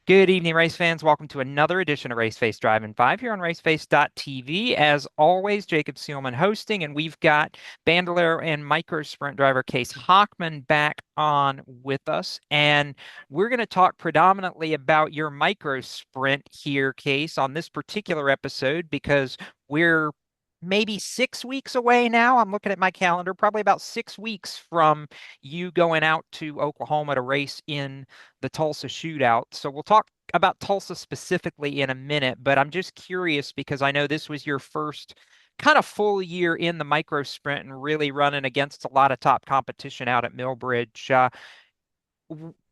Good evening, race fans. Welcome to another edition of Race Face Drive-In 5 here on raceface.tv. As always, Jacob Seelman hosting, and we've got Bandolero and micro sprint driver Case Hockman back on with us. And we're going to talk predominantly about your micro sprint here, Case, on this particular episode because we're maybe 6 weeks away now. I'm looking at my calendar, probably about 6 weeks from you going out to Oklahoma to race in the Tulsa shootout. So we'll talk about Tulsa specifically in a minute, but I'm just curious because I know this was your first kind of full year in the micro sprint and really running against a lot of top competition out at Millbridge.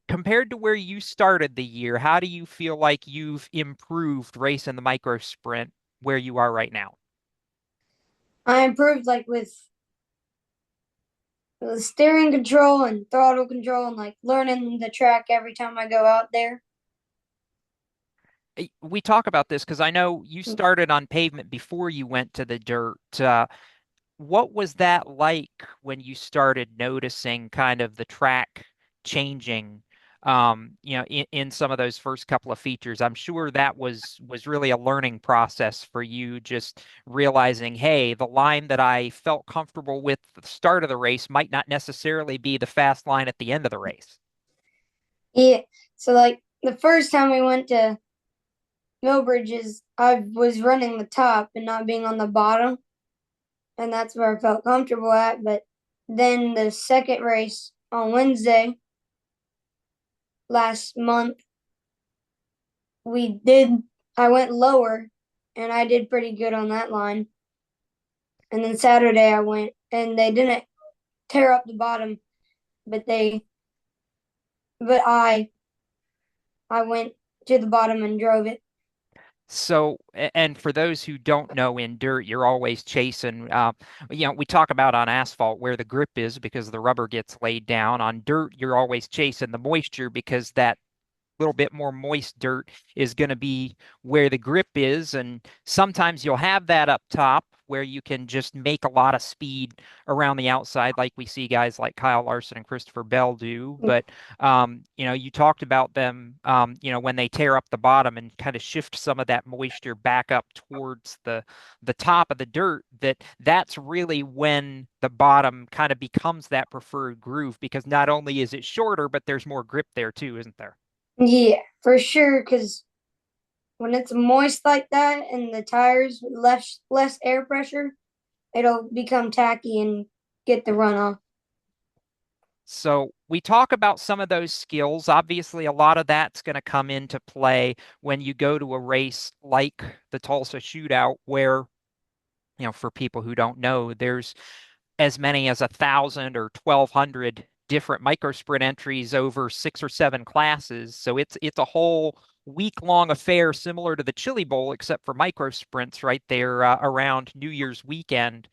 Compared to where you started the year, how do you feel like you've improved racing the micro sprint where you are right now? I improved like with the steering control and throttle control and like learning the track every time I go out there. We talk about this because I know you started on pavement before you went to the dirt. What was that like when you started noticing kind of the track changing, in some of those first couple of features? I'm sure that was really a learning process for you, just realizing, hey, the line that I felt comfortable with at the start of the race might not necessarily be the fast line at the end of the race. Yeah. So like the first time we went to Millbridges, I was running the top and not being on the bottom, and that's where I felt comfortable at. But then the second race on Wednesday last month, we did I went lower and I did pretty good on that line. And then Saturday I went and they didn't tear up the bottom, but they but I went to the bottom and drove it. So, and for those who don't know, in dirt, you're always chasing. We talk about on asphalt where the grip is because the rubber gets laid down. On dirt, you're always chasing the moisture because that little bit more moist dirt is going to be where the grip is. And sometimes you'll have that up top where you can just make a lot of speed around the outside, like we see guys like Kyle Larson and Christopher Bell do. But, you talked about them, when they tear up the bottom and kind of shift some of that moisture back up towards the top of the dirt, that's really when the bottom kind of becomes that preferred groove because not only is it shorter, but there's more grip there too, isn't there? Yeah, for sure. Because when it's moist like that and the tires with less air pressure, it'll become tacky and get the runoff. So we talk about some of those skills. Obviously, a lot of that's going to come into play when you go to a race like the Tulsa Shootout, where, for people who don't know, there's as many as 1,000 or 1,200 different micro sprint entries over 6 or 7 classes. So it's a whole week-long affair, similar to the Chili Bowl, except for micro sprints right there around New Year's weekend.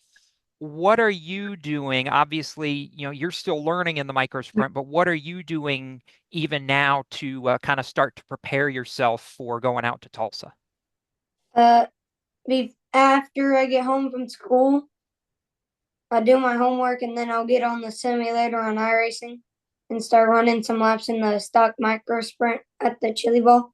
What are you doing? Obviously, you're still learning in the micro sprint, but what are you doing even now to kind of start to prepare yourself for going out to Tulsa? Uh, After I get home from school, I do my homework and then I'll get on the simulator on iRacing and start running some laps in the stock micro sprint at the Chili Bowl.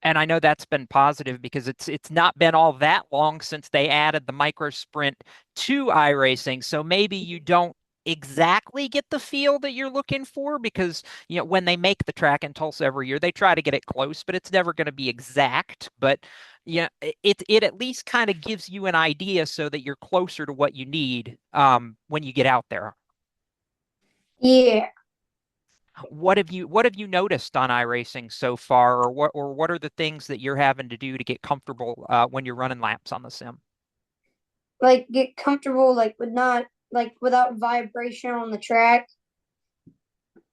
And I know that's been positive because it's not been all that long since they added the micro sprint to iRacing. So maybe you don't exactly get the feel that you're looking for because when they make the track in Tulsa every year, they try to get it close, but it's never going to be exact. But it at least kind of gives you an idea so that you're closer to what you need when you get out there. Yeah, What have you noticed on iRacing so far, or what are the things that you're having to do to get comfortable when you're running laps on the sim? like get comfortable like with not like without vibration on the track,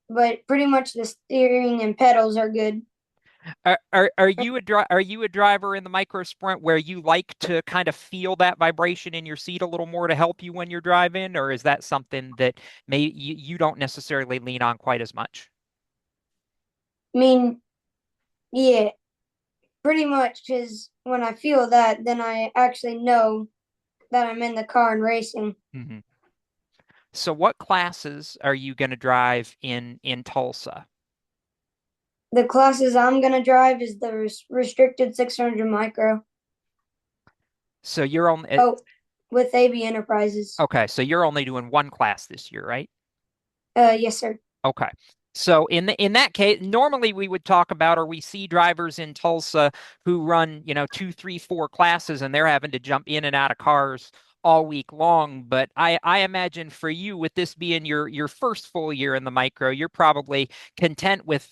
but pretty much the steering and pedals are good. Are you a driver in the micro sprint where you like to kind of feel that vibration in your seat a little more to help you when you're driving, or is that something that you don't necessarily lean on quite as much? I mean, yeah, Pretty much, because when I feel that, then I actually know that I'm in the car and racing. Hmm. So what classes are you going to drive in Tulsa? The classes I'm gonna drive is the restricted 600 micro. So you're on Oh, with AB Enterprises. okay, so you're only doing one class this year, right? Yes, sir. Okay. So in that case, normally we would talk about, or we see drivers in Tulsa who run, two, three, four classes, and they're having to jump in and out of cars all week long. But I imagine for you, with this being your first full year in the micro, you're probably content with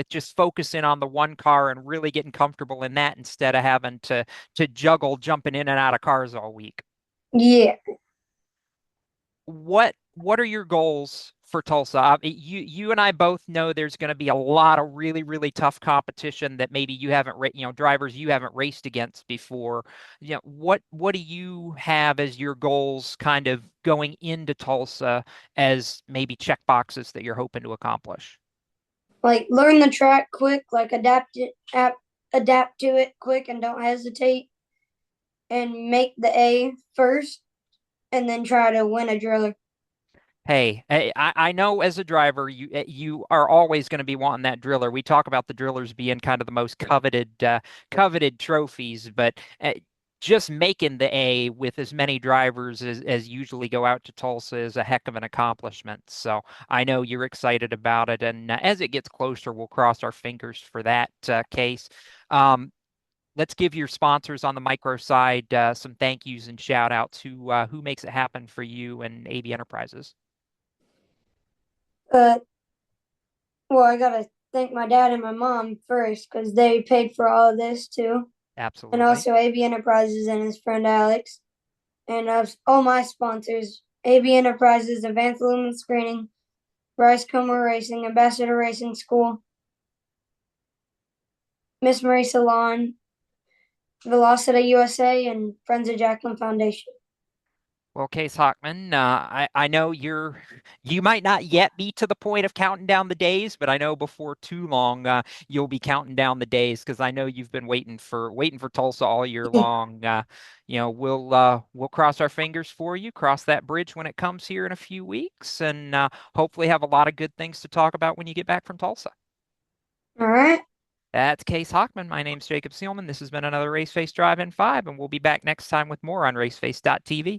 just focusing on the one car and really getting comfortable in that instead of having to juggle jumping in and out of cars all week. Yeah, What are your goals for Tulsa? You and I both know there's going to be a lot of really really tough competition that maybe you haven't drivers you haven't raced against before. What do you have as your goals kind of going into Tulsa as maybe check boxes that you're hoping to accomplish? like learn the track quick, like adapt to it quick, and don't hesitate, and make the A first, and then try to win a driller. Hey, I know as a driver, you are always going to be wanting that driller. We talk about the drillers being kind of the most coveted trophies, but just making the A with as many drivers as usually go out to Tulsa is a heck of an accomplishment. So I know you're excited about it, and as it gets closer, we'll cross our fingers for that case. Um, let's give your sponsors on the micro side some thank yous and shout outs. Who makes it happen for you and AB Enterprises? Uh, well, I gotta thank my dad and my mom first because they paid for all of this too, and Absolutely. also AB Enterprises and his friend Alex, and all my sponsors: AB Enterprises, Advanced Lumen Screening, Bryce Comer Racing, Ambassador Racing School, Miss Marie Salon, Velocity USA, and Friends of Jacqueline Foundation. Well, Case Hockman, I know you might not yet be to the point of counting down the days, but I know before too long you'll be counting down the days because I know you've been waiting for Tulsa all year long. We'll cross our fingers for you, cross that bridge when it comes here in a few weeks, and hopefully have a lot of good things to talk about when you get back from Tulsa. All right. That's Case Hockman. My name's Jacob Seelman. This has been another Raceface Drive in 5, and we'll be back next time with more on raceface.tv.